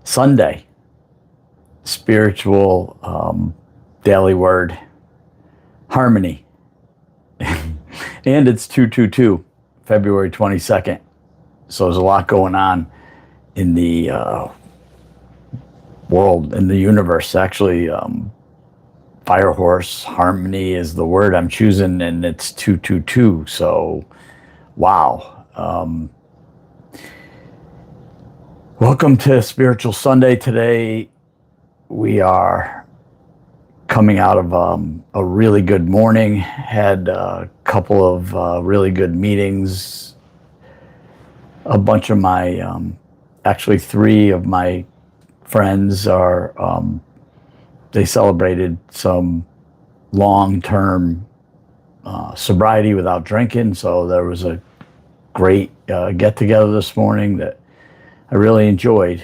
Sunday, spiritual daily word, harmony. And it's 222, February 22nd. So there's a lot going on in the world, in the universe. Actually, fire horse, harmony is the word I'm choosing, and it's 222. So, wow. Welcome to Spiritual Sunday. Today, we are coming out of a really good morning. Had a couple of really good meetings. A bunch of my, actually 3 of my friends are, they celebrated some long-term sobriety without drinking. So there was a great get-together this morning that I really enjoyed.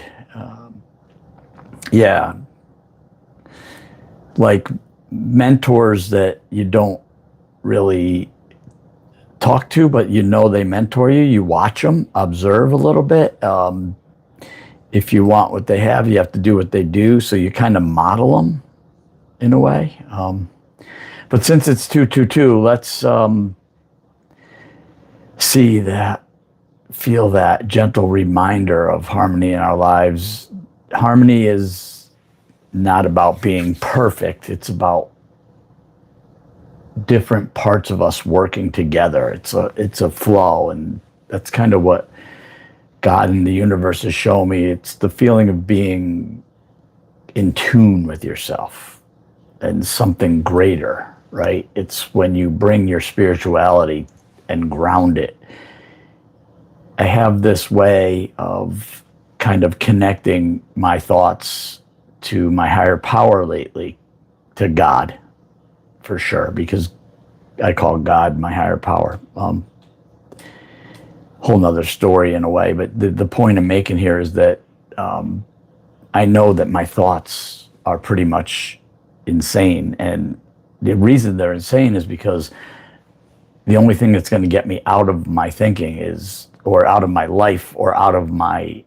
Yeah. Like mentors that you don't really talk to, but you know they mentor you. You watch them, observe a little bit. If you want what they have, you have to do what they do. So you kind of model them in a way. But since it's 222, let's see that, feel that gentle reminder of harmony in our lives. Harmony is not about being perfect. It's about different parts of us working together. It's a flow, and that's kind of what God and the universe has shown me. It's the feeling of being in tune with yourself and something greater, right? It's when you bring your spirituality and ground it. I have this way of kind of connecting my thoughts to my higher power lately, to God, for sure, because I call God my higher power. Whole nother story in a way, but the point I'm making here is that I know that my thoughts are pretty much insane, and the reason they're insane is because the only thing that's going to get me out of my thinking is, or out of my life, or out of my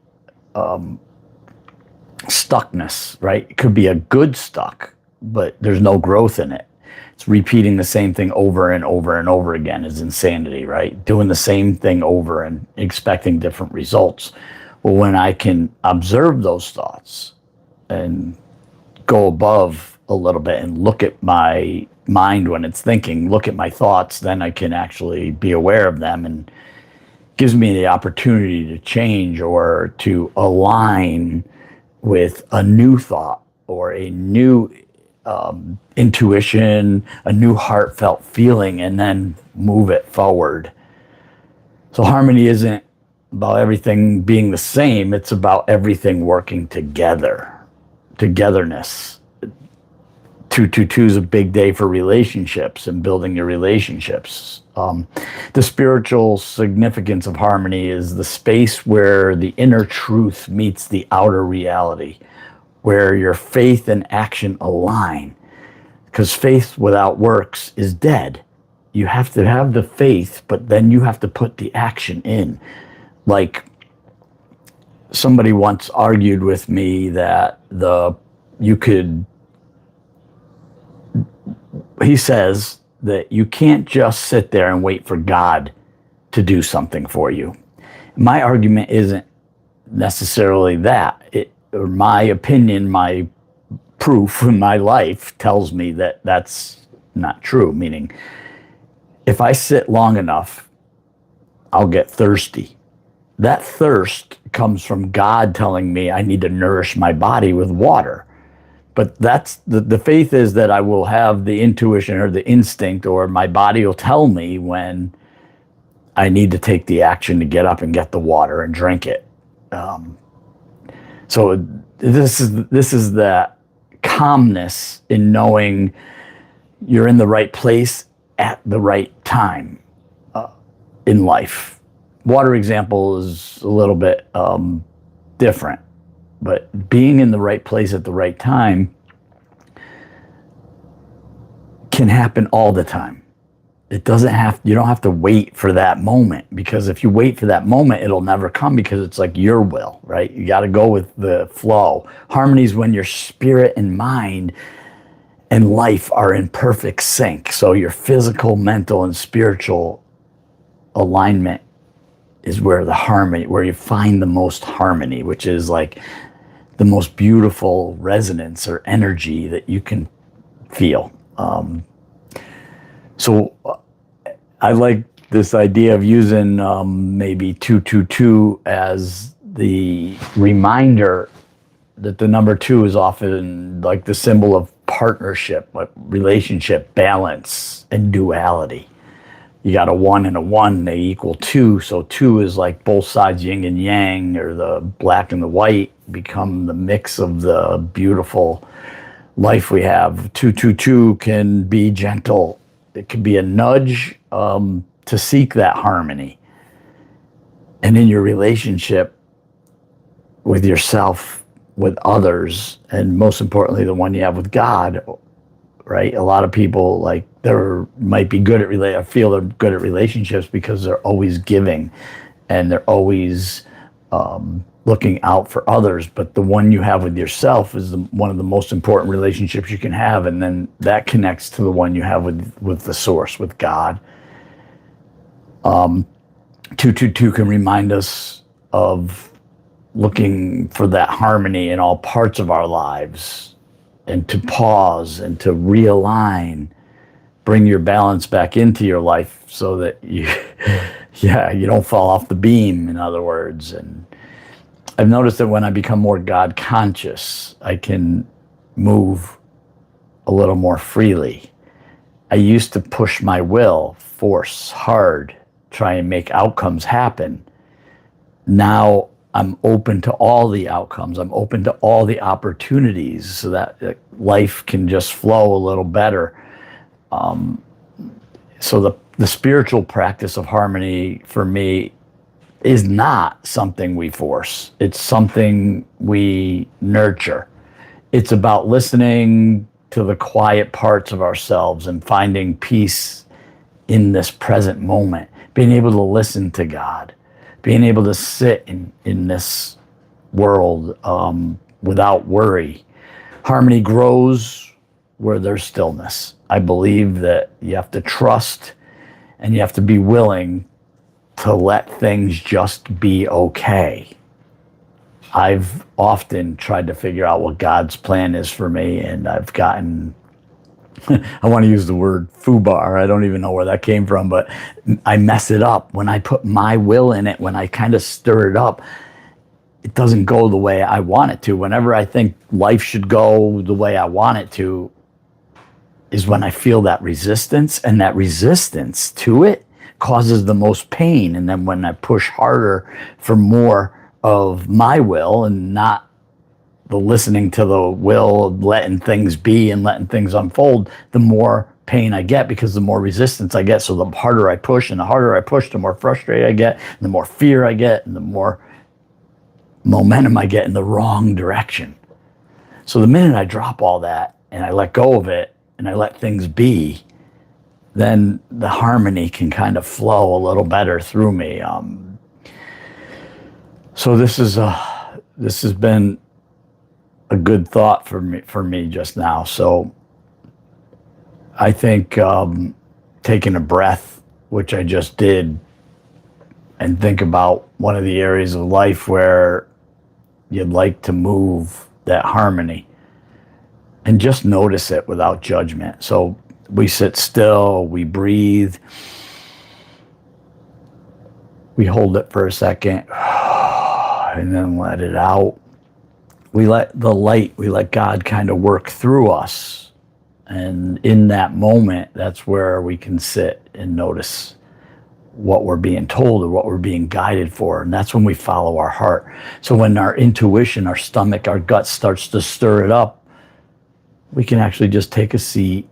stuckness, right? It could be a good stuck, but there's no growth in it. It's repeating the same thing over and over and over again is insanity, right? Doing the same thing over and expecting different results. Well, when I can observe those thoughts and go above a little bit and look at my mind when it's thinking, look at my thoughts, then I can actually be aware of them, and gives me the opportunity to change or to align with a new thought or a new intuition, a new heartfelt feeling, and then move it forward. So harmony isn't about everything being the same. It's about everything working together. Togetherness. 222 is a big day for relationships and building your relationships. The spiritual significance of harmony is the space where the inner truth meets the outer reality, where your faith and action align. Because faith without works is dead. You have to have the faith, but then you have to put the action in. Like, somebody once argued with me that he says that you can't just sit there and wait for God to do something for you. My argument isn't necessarily that. Or my opinion, my proof in my life tells me that that's not true. Meaning, if I sit long enough, I'll get thirsty. That thirst comes from God telling me I need to nourish my body with water. But that's the faith is that I will have the intuition or the instinct, or my body will tell me when I need to take the action to get up and get the water and drink it. So this is that calmness in knowing you're in the right place at the right time in life. Water example is a little bit different. But being in the right place at the right time can happen all the time. You don't have to wait for that moment, because if you wait for that moment, it'll never come, because it's like your will, right? You got to go with the flow. Harmony is when your spirit and mind and life are in perfect sync. So your physical, mental, and spiritual alignment is where where you find the most harmony, which is like the most beautiful resonance or energy that you can feel. So I like this idea of using maybe 222 as the reminder that the number two is often like the symbol of partnership, like relationship, balance, and duality. You got a one and a one, they equal two. So two is like both sides, yin and yang, or the black and the white become the mix of the beautiful life we have. 222 can be gentle. It can be a nudge to seek that harmony. And in your relationship with yourself, with others, and most importantly, the one you have with God, right? A lot of people, like, might be good at feel they're good at relationships because they're always giving and they're always looking out for others. But the one you have with yourself is one of the most important relationships you can have, and then that connects to the one you have with the source, with God. 222 can remind us of looking for that harmony in all parts of our lives, and to pause and to realign, bring your balance back into your life so that you don't fall off the beam, in other words. And I've noticed that when I become more God conscious, I can move a little more freely. I used to push my will, force hard, try and make outcomes happen. Now I'm open to all the outcomes. I'm open to all the opportunities, so that life can just flow a little better. So the spiritual practice of harmony for me is not something we force. It's something we nurture. It's about listening to the quiet parts of ourselves and finding peace in this present moment, being able to listen to God, being able to sit in this world without worry. Harmony grows where there's stillness. I believe that you have to trust and you have to be willing to let things just be okay. I've often tried to figure out what God's plan is for me, and I've gotten, I want to use the word foobar. I don't even know where that came from, but I mess it up. When I put my will in it, when I kind of stir it up, it doesn't go the way I want it to. Whenever I think life should go the way I want it to is when I feel that resistance, and that resistance to it causes the most pain. And then when I push harder for more of my will and not the listening to the will of letting things be and letting things unfold, the more pain I get, because the more resistance I get. So the harder I push, and the harder I push, the more frustrated I get, and the more fear I get, and the more momentum I get in the wrong direction. So the minute I drop all that and I let go of it and I let things be, then the harmony can kind of flow a little better through me. So this has been a good thought for me just now. So I think taking a breath, which I just did, and think about one of the areas of life where you'd like to move that harmony, and just notice it without judgment. So we sit still, we breathe, we hold it for a second, and then let it out. We let God kind of work through us. And in that moment, that's where we can sit and notice what we're being told or what we're being guided for. And that's when we follow our heart. So when our intuition, our stomach, our gut starts to stir it up, we can actually just take a seat,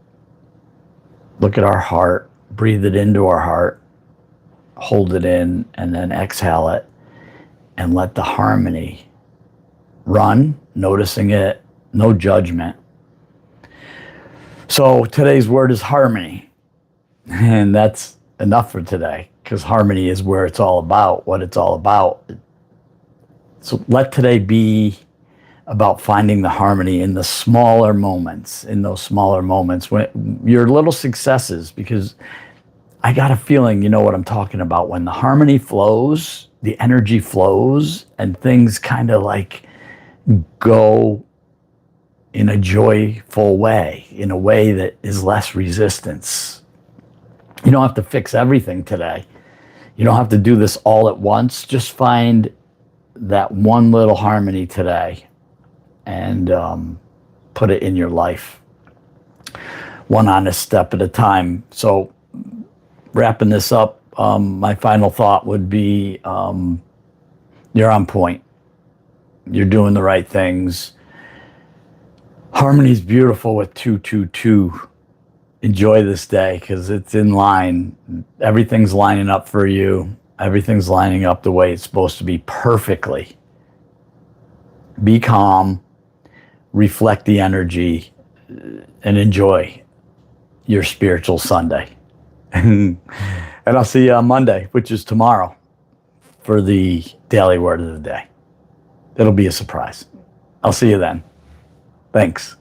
look at our heart, breathe it into our heart, hold it in, and then exhale it, and let the harmony run, noticing it, no judgment. So today's word is harmony. And that's enough for today, because harmony is where it's all about, what it's all about. So let today be about finding the harmony in the smaller moments, in those smaller moments, when your little successes, because I got a feeling you know what I'm talking about. When the harmony flows, the energy flows, and things kind of like go in a joyful way, in a way that is less resistance. You don't have to fix everything today. You don't have to do this all at once. Just find that one little harmony today and put it in your life, one honest step at a time. So wrapping this up, my final thought would be you're on point. You're doing the right things. Harmony's beautiful with 222. Enjoy this day because it's in line. Everything's lining up for you. Everything's lining up the way it's supposed to be perfectly. Be calm, reflect the energy, and enjoy your spiritual Sunday. And I'll see you on Monday, which is tomorrow, for the daily word of the day. It'll be a surprise. I'll see you then. Thanks.